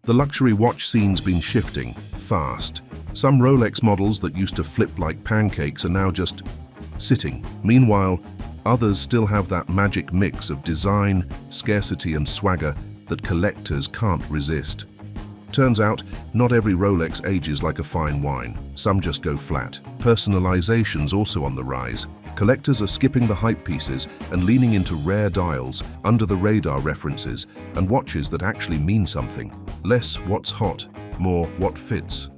The luxury watch scene's been shifting fast. Some Rolex models that used to flip like pancakes are now just sitting. Meanwhile, others still have that magic mix of design, scarcity and swagger that collectors can't resist. Turns out, not every Rolex ages like a fine wine. Some just go flat. Personalization's also on the rise. Collectors are skipping the hype pieces and leaning into rare dials, under-the-radar references, and watches that actually mean something. Less what's hot, more what fits.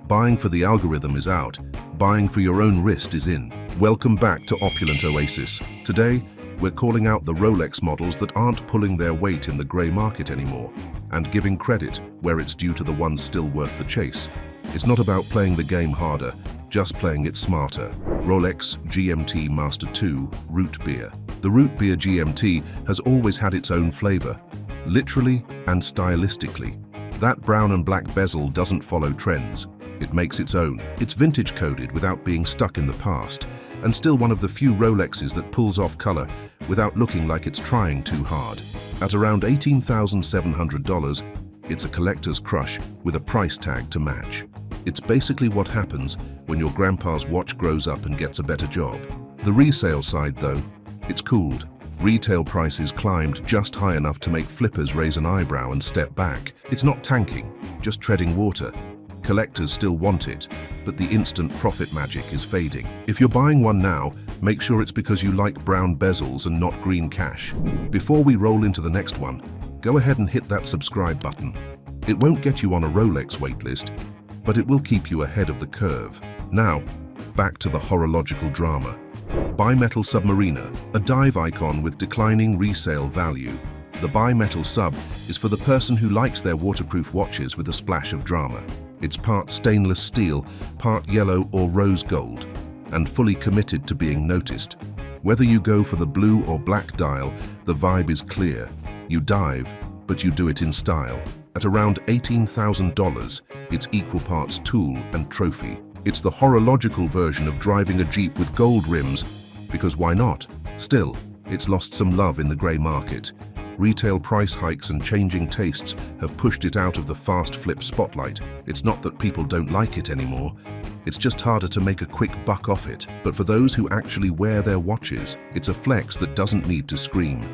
Buying for the algorithm is out. Buying for your own wrist is in. Welcome back to Opulent Oasis. Today, we're calling out the Rolex models that aren't pulling their weight in the grey market anymore, and giving credit where it's due to the ones still worth the chase. It's not about playing the game harder, just playing it smarter. Rolex GMT-Master II Root Beer. The Root Beer GMT has always had its own flavor, literally and stylistically. That brown and black bezel doesn't follow trends. It makes its own. It's vintage coded without being stuck in the past, and still one of the few Rolexes that pulls off color without looking like it's trying too hard. At around $18,700, it's a collector's crush with a price tag to match. It's basically what happens when your grandpa's watch grows up and gets a better job. The resale side, though, it's cooled. Retail prices climbed just high enough to make flippers raise an eyebrow and step back. It's not tanking, just treading water. Collectors still want it, but the instant profit magic is fading. If you're buying one now, make sure it's because you like brown bezels and not green cash. Before we roll into the next one, go ahead and hit that subscribe button. It won't get you on a Rolex waitlist, but it will keep you ahead of the curve. Now, back to the horological drama. Bi-Metal Submariner, a dive icon with declining resale value. The Bi-Metal Sub is for the person who likes their waterproof watches with a splash of drama. It's part stainless steel, part yellow or rose gold, and fully committed to being noticed. Whether you go for the blue or black dial, the vibe is clear. You dive, but you do it in style. At around $18,000, it's equal parts tool and trophy. It's the horological version of driving a Jeep with gold rims, because why not? Still, it's lost some love in the grey market. Retail price hikes and changing tastes have pushed it out of the fast flip spotlight. It's not that people don't like it anymore, it's just harder to make a quick buck off it. But for those who actually wear their watches, it's a flex that doesn't need to scream.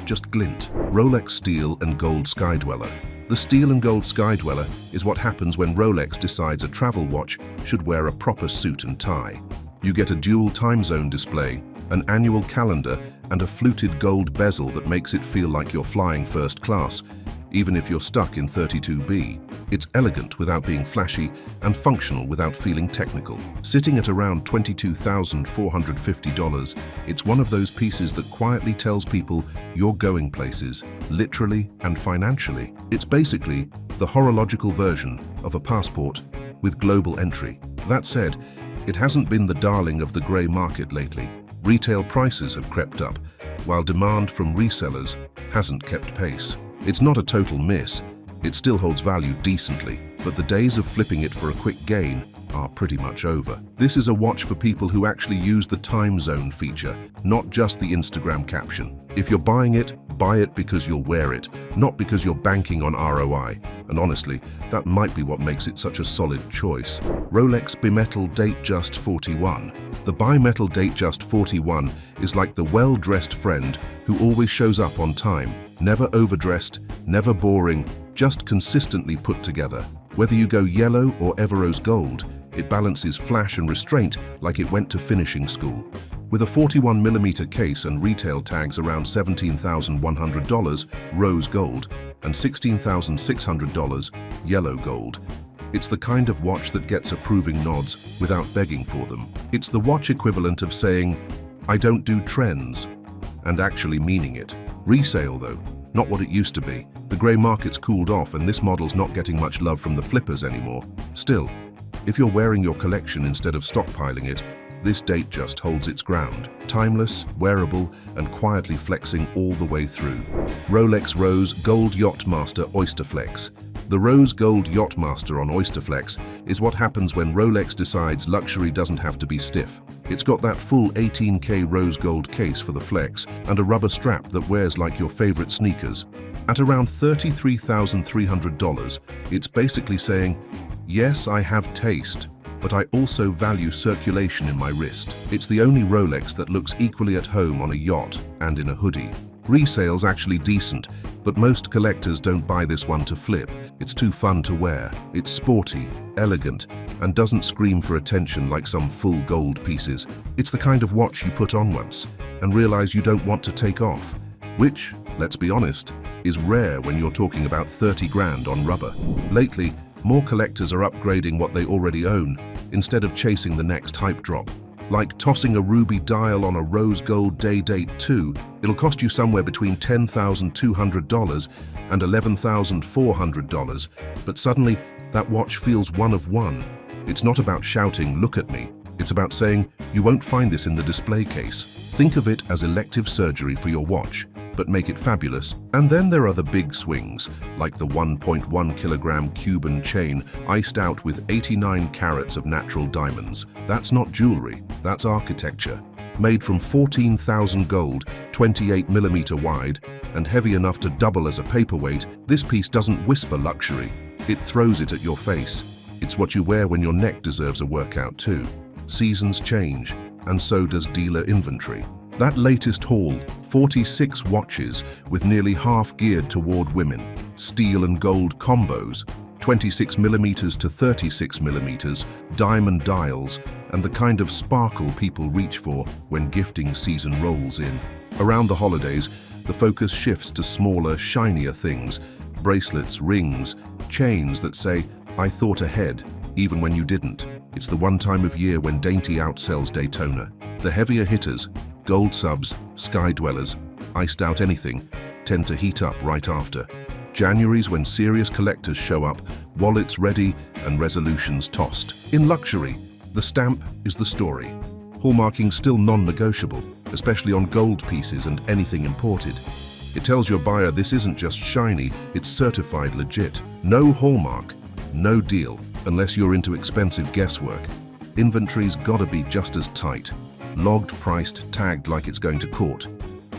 Just glint. Rolex Steel and Gold Sky-Dweller. The Steel and Gold Sky-Dweller is what happens when Rolex decides a travel watch should wear a proper suit and tie. You get a dual time zone display, an annual calendar, and a fluted gold bezel that makes it feel like you're flying first class, even if you're stuck in 32B. It's elegant without being flashy and functional without feeling technical. Sitting at around $22,450, it's one of those pieces that quietly tells people you're going places, literally and financially. It's basically the horological version of a passport with global entry. That said, it hasn't been the darling of the grey market lately. Retail prices have crept up, while demand from resellers hasn't kept pace. It's not a total miss, it still holds value decently, but the days of flipping it for a quick gain are pretty much over. This is a watch for people who actually use the time zone feature, not just the Instagram caption. If you're buying it, buy it because you'll wear it, not because you're banking on ROI. And honestly, that might be what makes it such a solid choice. Rolex Bi-Metal Datejust 41. The Bi-Metal Datejust 41 is like the well-dressed friend who always shows up on time. Never overdressed, never boring, just consistently put together. Whether you go yellow or Everose gold, it balances flash and restraint like it went to finishing school. With a 41mm case and retail tags around $17,100 rose gold and $16,600 yellow gold, it's the kind of watch that gets approving nods without begging for them. It's the watch equivalent of saying, "I don't do trends," and actually meaning it. Resale though, not what it used to be. The grey market's cooled off and this model's not getting much love from the flippers anymore. Still, if you're wearing your collection instead of stockpiling it, this Datejust holds its ground, timeless, wearable, and quietly flexing all the way through. Rolex Rose Gold Yacht-Master Oysterflex. The Rose Gold Yacht-Master on Oysterflex is what happens when Rolex decides luxury doesn't have to be stiff. It's got that full 18K rose gold case for the flex and a rubber strap that wears like your favorite sneakers. At around $33,300, it's basically saying, yes, I have taste, but I also value circulation in my wrist. It's the only Rolex that looks equally at home on a yacht and in a hoodie. Resale's actually decent, but most collectors don't buy this one to flip. It's too fun to wear. It's sporty, elegant, and doesn't scream for attention like some full gold pieces. It's the kind of watch you put on once and realize you don't want to take off, which, let's be honest, is rare when you're talking about 30 grand on rubber. Lately, more collectors are upgrading what they already own instead of chasing the next hype drop. Like tossing a ruby dial on a rose gold Day-Date II, it'll cost you somewhere between $10,200 and $11,400, but suddenly that watch feels one of one. It's not about shouting, "Look at me." It's about saying, you won't find this in the display case. Think of it as elective surgery for your watch, but make it fabulous. And then there are the big swings, like the 1.1 kilogram Cuban chain iced out with 89 carats of natural diamonds. That's not jewelry, that's architecture. Made from 14,000 gold, 28 millimeter wide, and heavy enough to double as a paperweight, this piece doesn't whisper luxury. It throws it at your face. It's what you wear when your neck deserves a workout too. Seasons change, and so does dealer inventory. That latest haul, 46 watches with nearly half geared toward women, steel and gold combos, 26mm to 36mm, diamond dials, and the kind of sparkle people reach for when gifting season rolls in. Around the holidays, the focus shifts to smaller, shinier things, bracelets, rings, chains that say, "I thought ahead," even when you didn't. It's the one time of year when dainty outsells Daytona. The heavier hitters, gold subs, Sky-Dwellers, iced out anything, tend to heat up right after. January's when serious collectors show up, wallets ready and resolutions tossed. In luxury, the stamp is the story. Hallmarking's still non-negotiable, especially on gold pieces and anything imported. It tells your buyer this isn't just shiny, it's certified legit. No hallmark, no deal, unless you're into expensive guesswork. Inventory's gotta be just as tight. Logged, priced, tagged like it's going to court.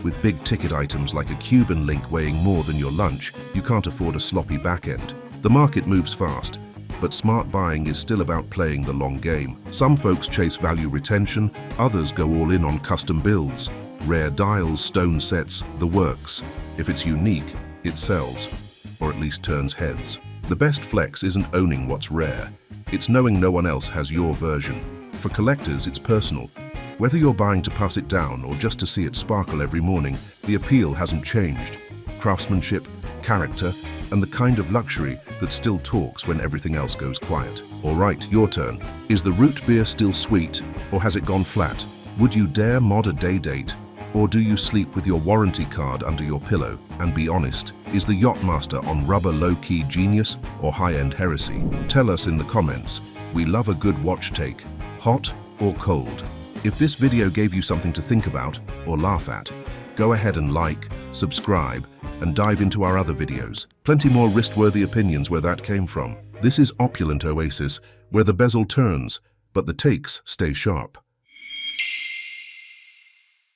With big ticket items like a Cuban link weighing more than your lunch, you can't afford a sloppy back end. The market moves fast, but smart buying is still about playing the long game. Some folks chase value retention, others go all in on custom builds. Rare dials, stone sets, the works. If it's unique, it sells, or at least turns heads. The best flex isn't owning what's rare. It's knowing no one else has your version. For collectors, it's personal. Whether you're buying to pass it down or just to see it sparkle every morning, the appeal hasn't changed. Craftsmanship, character, and the kind of luxury that still talks when everything else goes quiet. All right, your turn. Is the root beer still sweet, or has it gone flat? Would you dare mod a Day-Date? Or do you sleep with your warranty card under your pillow? And be honest, is the Yacht-Master on rubber low-key genius or high-end heresy? Tell us in the comments. We love a good watch take, hot or cold. If this video gave you something to think about or laugh at, go ahead and like, subscribe, and dive into our other videos. Plenty more wrist-worthy opinions where that came from. This is Opulent Oasis, where the bezel turns, but the takes stay sharp.